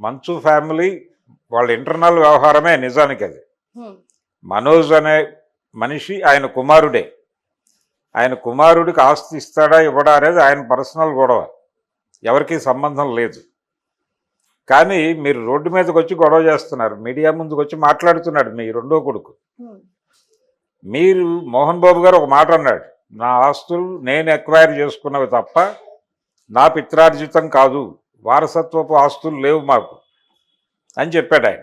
మంచు ఫ్యామిలీ వాళ్ళ ఇంటర్నల్ వ్యవహారమే నిజానికి అది. మనోజ్ అనే మనిషి ఆయన కుమారుడే. ఆయన కుమారుడికి ఆస్తి ఇస్తాడా ఇవ్వడా అనేది ఆయన పర్సనల్ గొడవ, ఎవరికీ సంబంధం లేదు. కానీ మీరు రోడ్డు మీదకి వచ్చి గొడవ చేస్తున్నారు, మీడియా ముందుకు వచ్చి మాట్లాడుతున్నాడు మీ రెండో కొడుకు. మీరు మోహన్ బాబు గారు ఒక మాట అన్నాడు, నా ఆస్తులు నేను ఎక్వైర్ చేసుకున్నవి తప్ప నా పిత్రార్జితం కాదు, వారసత్వపు ఆస్తులు లేవు మాకు అని చెప్పాడు ఆయన.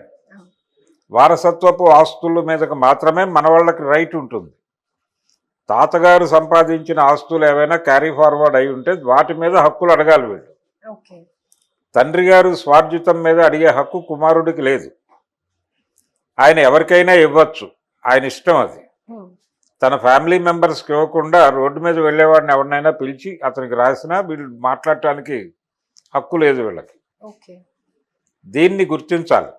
వారసత్వపు ఆస్తుల మీదకి మాత్రమే మన వాళ్ళకి రైట్ ఉంటుంది. తాతగారు సంపాదించిన ఆస్తులు ఏవైనా క్యారీ ఫార్వర్డ్ అయి ఉంటే వాటి మీద హక్కులు అడగాలి వీళ్ళు. తండ్రి గారు స్వార్జితం మీద అడిగే హక్కు కుమారుడికి లేదు. ఆయన ఎవరికైనా ఇవ్వచ్చు, ఆయన ఇష్టం అది. తన ఫ్యామిలీ మెంబర్స్కి ఇవ్వకుండా రోడ్డు మీద వెళ్ళేవాడిని ఎవరినైనా పిలిచి అతనికి రాసినా వీళ్ళు మాట్లాడటానికి హక్కు లేదు వీళ్ళకి. దీన్ని గుర్తించాలి.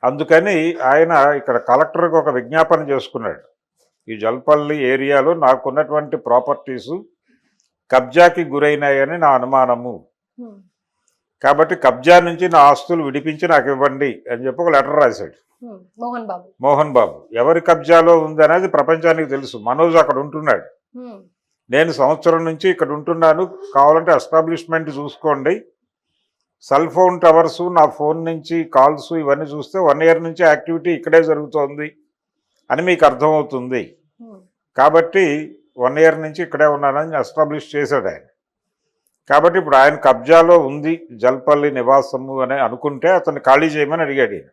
అందుకని ఆయన ఇక్కడ కలెక్టర్కి ఒక విజ్ఞాపన చేసుకున్నాడు, ఈ జల్పల్లి ఏరియాలో నాకున్నటువంటి ప్రాపర్టీసు కబ్జాకి గురైనాయని నా అనుమానము, కాబట్టి కబ్జా నుంచి నా ఆస్తులు విడిపించి నాకు ఇవ్వండి అని చెప్పి ఒక లెటర్ రాశాడు మోహన్ బాబు. ఎవరి కబ్జాలో ఉంది అనేది ప్రపంచానికి తెలుసు. మనోజ్ అక్కడ ఉంటున్నాడు, నేను సంవత్సరం నుంచి ఇక్కడ ఉంటున్నాను, కావాలంటే ఎస్టాబ్లిష్మెంట్ చూసుకోండి, సెల్ ఫోన్ టవర్సు నా ఫోన్ నుంచి కాల్స్ ఇవన్నీ చూస్తే 1 year నుంచి యాక్టివిటీ ఇక్కడే జరుగుతోంది అని మీకు అర్థమవుతుంది. కాబట్టి 1 year నుంచి ఇక్కడే ఉన్నానని ఎస్టాబ్లిష్ చేశాడు ఆయన. కాబట్టి ఇప్పుడు ఆయన కబ్జాలో ఉంది జల్పల్లి నివాసము అని అనుకుంటే అతన్ని ఖాళీ చేయమని అడిగాడు ఈయన.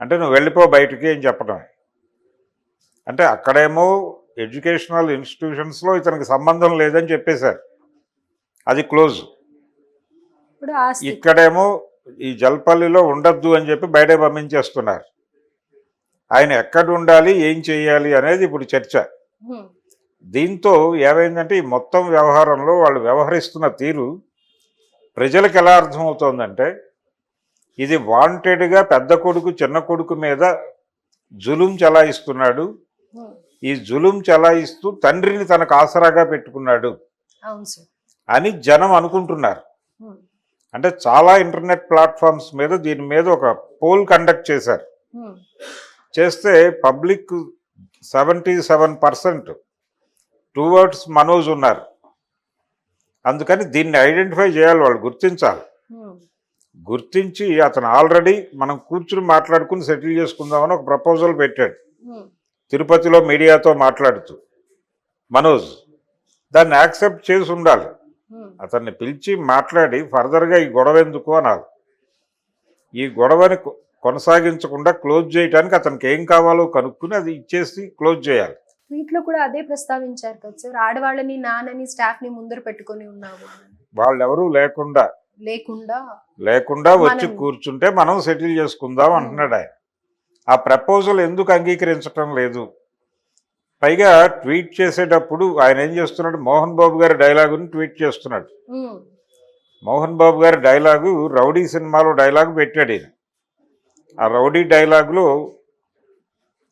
అంటే నువ్వు వెళ్ళిపో బయటికి అని చెప్పడం. అంటే అక్కడేమో ఎడ్యుకేషనల్ ఇన్స్టిట్యూషన్స్లో ఇతనికి సంబంధం లేదని చెప్పేశారు, అది క్లోజ్. ఇక్కడేమో ఈ జల్పల్లిలో ఉండద్దు అని చెప్పి బయట పంపించేస్తున్నారు. ఆయన ఎక్కడ ఉండాలి, ఏం చేయాలి అనేది ఇప్పుడు చర్చ. దీంతో ఏమైందంటే ఈ మొత్తం వ్యవహారంలో వాళ్ళు వ్యవహరిస్తున్న తీరు ప్రజలకు ఎలా అర్థమవుతోందంటే, ఇది వాంటెడ్గా పెద్ద కొడుకు చిన్న కొడుకు మీద జులుం చలాయిస్తున్నాడు, ఈ జులుం చలాయిస్తూ తండ్రిని తనకు ఆసరాగా పెట్టుకున్నాడు అని జనం అనుకుంటున్నారు. అంటే చాలా ఇంటర్నెట్ ప్లాట్ఫామ్స్ మీద దీని మీద ఒక పోల్ కండక్ట్ చేశారు. చేస్తే పబ్లిక్ 77% టువర్డ్స్ మనోజ్ ఉన్నారు. అందుకని దీన్ని ఐడెంటిఫై చేయాలి, వాళ్ళు గుర్తించాలి. గుర్తించి అతను ఆల్రెడీ మనం కూర్చుని మాట్లాడుకుని సెటిల్ చేసుకుందామని ఒక ప్రపోజల్ పెట్టాడు తిరుపతిలో మీడియాతో మాట్లాడుతూ మనోజ్. దాన్ని యాక్సెప్ట్ చేసి ఉండాలి, అతన్ని పిలిచి మాట్లాడి ఫర్దర్గా ఈ గొడవ ఎందుకు అనాలి. ఈ గొడవని కొనసాగించకుండా క్లోజ్ చేయడానికి అతనికి ఏం కావాలో కనుక్కుని అది ఇచ్చేసి క్లోజ్ చేయాలి. వీటిలో కూడా అదే ప్రస్తావించారు కదా సార్, ఆడవాళ్ళని నాన్నని స్టాఫ్ ని ముందర పెట్టుకొని ఉన్నాము, వాళ్ళెవరూ లేకుండా వచ్చి కూర్చుంటే మనం సెటిల్ చేసుకుందాం అంటున్నాడు ఆయన. ఆ ప్రపోజల్ ఎందుకు అంగీకరించటం లేదు? పైగా ట్వీట్ చేసేటప్పుడు ఆయన ఏం చేస్తున్నాడు, మోహన్ బాబు గారి డైలాగుని ట్వీట్ చేస్తున్నాడు. మోహన్ బాబు గారి డైలాగు రౌడీ సినిమాలో డైలాగు పెట్టాడు ఈయన. ఆ రౌడీ డైలాగులో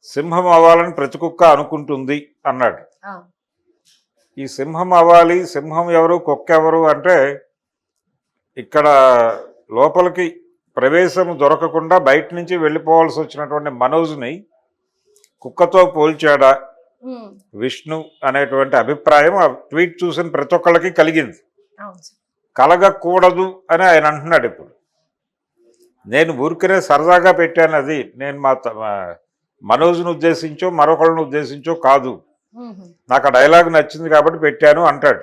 సింహం అవ్వాలని ప్రతి కుక్క అనుకుంటుంది అన్నాడు. ఈ సింహం అవ్వాలి, సింహం ఎవరు కుక్క ఎవరు అంటే ఇక్కడ లోపలికి ప్రవేశం దొరకకుండా బయట నుంచి వెళ్ళిపోవాల్సి వచ్చినటువంటి మనోజ్ని కుక్కతో పోల్చాడా విష్ణు అనేటువంటి అభిప్రాయం ఆ ట్వీట్ చూసిన ప్రతి ఒక్కళ్ళకి కలిగింది. కలగకూడదు అని ఆయన అంటున్నాడు. ఇప్పుడు నేను ఊరికనే సరదాగా పెట్టాను, అది నేను మా మనోజ్ను ఉద్దేశించో మరొకళ్ళను ఉద్దేశించో కాదు, నాకు ఆ డైలాగ్ నచ్చింది కాబట్టి పెట్టాను అంటాడు.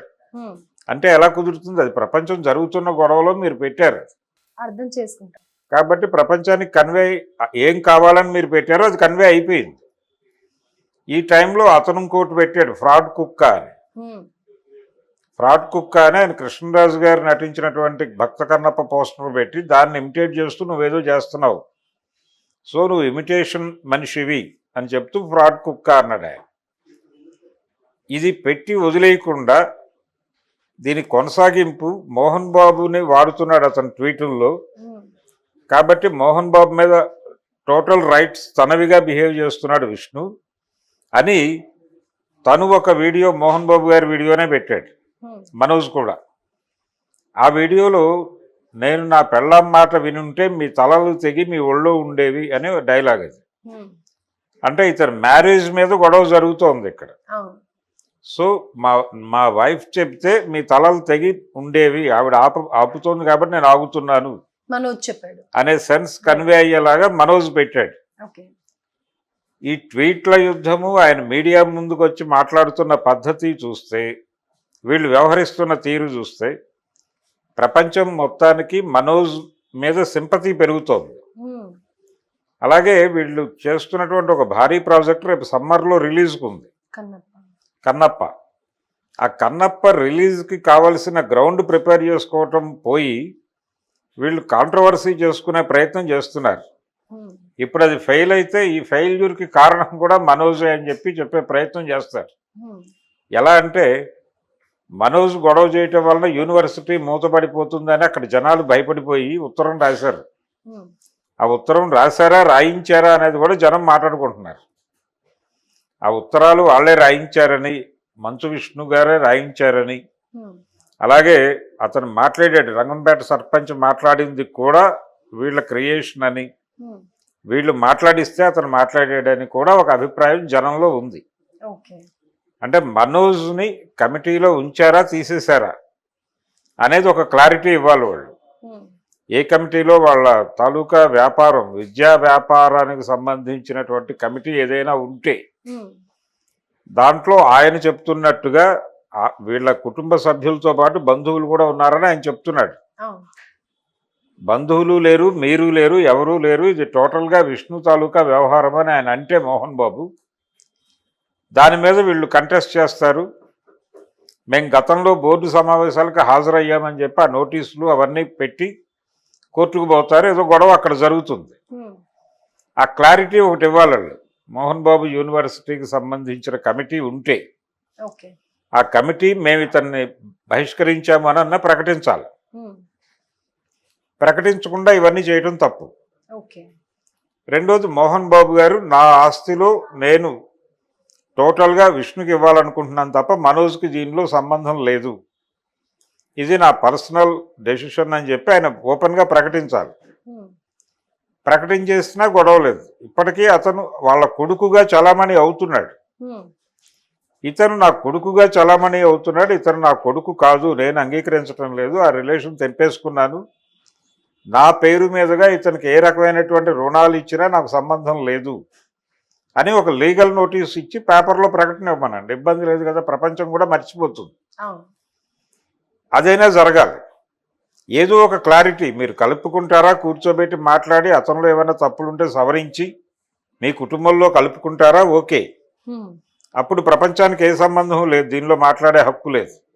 అంటే ఎలా కుదురుతుంది? అది ప్రపంచం జరుగుతున్న గొడవలో మీరు పెట్టారు, అర్థం చేసుకుంటారు కాబట్టి ప్రపంచానికి కన్వే ఏం కావాలని మీరు పెట్టారో అది కన్వే అయిపోయింది. ఈ టైంలో అతను ఇంకోటి పెట్టాడు, ఫ్రాడ్ కుక్క అని. ఫ్రాడ్ కుక్క అని ఆయన కృష్ణరాజు గారు నటించినటువంటి భక్త కన్నప్ప పోస్టర్ పెట్టి దాన్ని ఇమిటేట్ చేస్తూ నువ్వేదో చేస్తున్నావు, సో నువ్వు ఇమిటేషన్ మనిషివి అని చెప్తూ ఫ్రాడ్ కుక్క అన్నాడు ఆయన. ఇది పెట్టి వదిలేయకుండా దీని కొనసాగింపు మోహన్ బాబుని వాడుతున్నాడు అతని ట్వీటుల్లో. కాబట్టి మోహన్ బాబు మీద టోటల్ రైట్స్ తనవిగా బిహేవ్ చేస్తున్నాడు విష్ణు అని తను ఒక వీడియో మోహన్ బాబు గారి వీడియోనే పెట్టాడు, మనోజ్ కూడా. ఆ వీడియోలో నేను నా పెళ్ళాం మాట వినుంటే మీ తలలు తెగి మీ ఒళ్ళో ఉండేవి అనే డైలాగ్ అది. అంటే ఇతను మ్యారేజ్ మీద గొడవ జరుగుతోంది ఇక్కడ. అవును. సో మా వైఫ్ చెప్తే మీ తలలు తెగి ఉండేవి, ఆవిడ ఆపుతోంది కాబట్టి నేను ఆగుతున్నాను మనోజ్ చెప్పాడు అనే సెన్స్ కన్వే అయ్యేలాగా మనోజ్ పెట్టాడు. ఓకే. ఈ ట్వీట్ల యుద్ధము, ఆయన మీడియా ముందుకు వచ్చి మాట్లాడుతున్న పద్ధతి చూస్తే, వీళ్ళు వ్యవహరిస్తున్న తీరు చూస్తే ప్రపంచం మొత్తానికి మనోజ్ మీద సింపతి పెరుగుతోంది. అలాగే వీళ్ళు చేస్తున్నటువంటి ఒక భారీ ప్రాజెక్ట్ రేపు సమ్మర్లో రిలీజ్కు ఉంది, కన్నప్ప. ఆ కన్నప్ప రిలీజ్కి కావలసిన గ్రౌండ్ ప్రిపేర్ చేసుకోవటం పోయి వీళ్ళు కాంట్రవర్సీ చేసుకునే ప్రయత్నం చేస్తున్నారు. ఇప్పుడు అది ఫెయిల్ అయితే ఈ ఫెయిల్యూర్కి కారణం కూడా మనోజే అని చెప్పే ప్రయత్నం చేస్తారు. ఎలా అంటే మనోజ్ గొడవ చేయటం వలన యూనివర్సిటీ మూతపడిపోతుందని అక్కడ జనాలు భయపడిపోయి ఉత్తరం రాశారు. ఆ ఉత్తరం రాశారా రాయించారా అనేది కూడా జనం మాట్లాడుకుంటున్నారు. ఆ ఉత్తరాలు వాళ్ళే రాయించారని, మంచు విష్ణు గారే రాయించారని, అలాగే అతను మాట్లాడాడు, రంగంపేట సర్పంచ్ మాట్లాడింది కూడా వీళ్ళ క్రియేషన్ అని, వీళ్ళు మాట్లాడిస్తే అతను మాట్లాడాడని కూడా ఒక అభిప్రాయం జనంలో ఉంది. అంటే మనోజ్ని కమిటీలో ఉంచారా తీసేశారా అనేది ఒక క్లారిటీ ఇవ్వాలి వాళ్ళు. ఏ కమిటీలో వాళ్ళ తాలూకా వ్యాపారం, విద్యా వ్యాపారానికి సంబంధించినటువంటి కమిటీ ఏదైనా ఉంటే దాంట్లో ఆయన చెప్తున్నట్టుగా వీళ్ళ కుటుంబ సభ్యులతో పాటు బంధువులు కూడా ఉన్నారని ఆయన చెప్తున్నాడు. బంధువులు లేరు, మీరు లేరు, ఎవరూ లేరు, ఇది టోటల్గా విష్ణు తాలూకా వ్యవహారం అని ఆయన అంటే మోహన్ బాబు, దాని మీద వీళ్ళు కంటెస్ట్ చేస్తారు. మేము గతంలో బోర్డు సమావేశాలకు హాజరయ్యామని చెప్పి ఆ నోటీసులు అవన్నీ పెట్టి కోర్టుకు పోతారు, ఏదో గొడవ అక్కడ జరుగుతుంది. ఆ క్లారిటీ ఒకటి ఇవ్వాలి. మోహన్ బాబు యూనివర్సిటీకి సంబంధించిన కమిటీ ఉంటే ఆ కమిటీ మేము ఇతన్ని బహిష్కరించాము అని ప్రకటించాలి. ప్రకటించకుండా ఇవన్నీ చేయడం తప్పు. రెండోది, మోహన్ బాబు గారు నా ఆస్తిలో నేను టోటల్గా విష్ణుకి ఇవ్వాలనుకుంటున్నాను తప్ప మనోజ్కి దీనిలో సంబంధం లేదు, ఇది నా పర్సనల్ డెసిషన్ అని చెప్పి ఆయన ఓపెన్గా ప్రకటించాలి. ప్రకటించేసినా గొడవ లేదు. ఇప్పటికీ అతను వాళ్ళ కొడుకుగా చలామణి అవుతున్నాడు. ఇతను నా కొడుకుగా చలామణి అవుతున్నాడు, ఇతను నా కొడుకు కాదు, నేను అంగీకరించడం లేదు, ఆ రిలేషన్ తెంపేసుకున్నాను, నా పేరు మీదుగా ఇతనికి ఏ రకమైనటువంటి రుణాలు ఇచ్చినా నాకు సంబంధం లేదు అని ఒక లీగల్ నోటీస్ ఇచ్చి పేపర్లో ప్రకటన ఇవ్వమనండి, ఇబ్బంది లేదు కదా, ప్రపంచం కూడా మర్చిపోతుంది. అదైనా జరగాలి. ఏదో ఒక క్లారిటీ, మీరు కలుపుకుంటారా, కూర్చోబెట్టి మాట్లాడి అతనిలో ఏమైనా తప్పులుంటే సవరించి మీ కుటుంబంలో కలుపుకుంటారా, ఓకే, అప్పుడు ప్రపంచానికి ఏ సంబంధం లేదు, దీనిలో మాట్లాడే హక్కు లేదు.